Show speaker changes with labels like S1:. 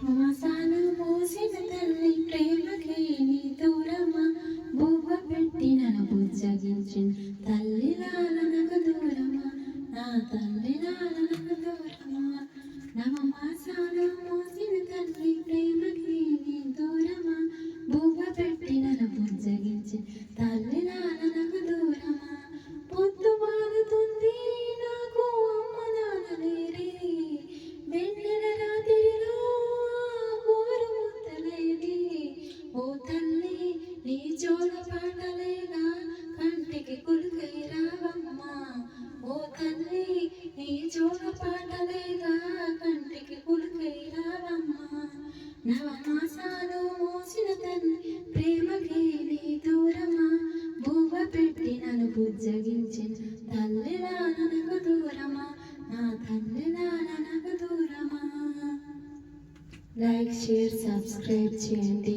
S1: మసాలు మోసిన తల్లి ప్రేమకి నీ దూరమా బువ్వ పెట్టి నన్ను బుజ్జగించిన తల్లి లాలనకు దూరమా నా తల్లి లాలనకు దూరమా నవమాసాలు మోసిన తల్లి ప్రేమకి నీ దూరమా బువ్వ పెట్టి నన్ను బుజ్జగించిన తల్లి లాలనకు దూరమా పొద్దు మారుతుంది నాకు అమ్మ నాన్న లేరే వెన్నెల రాత్రిలో గోరు ముద్దలేవి ఓ తల్లి నీ జోల పాటలేగా కంటికి కులుకై రావమ్మా ఓ తల్లి నీ జోల పాటలేగా కంటికి కులుకై రావమ్మా నవమాసాలు మోసిన తల్లి ప్రేమకి నీ దూరమా బువ్వ పెట్టి నన్ను బుజ్జగించిన తల్లి నాన్నకు దూరమా నా తల్లి నాన్నకు దూరమా. లైక్ షేర్ సబ్స్క్రైబ్ చేయండి.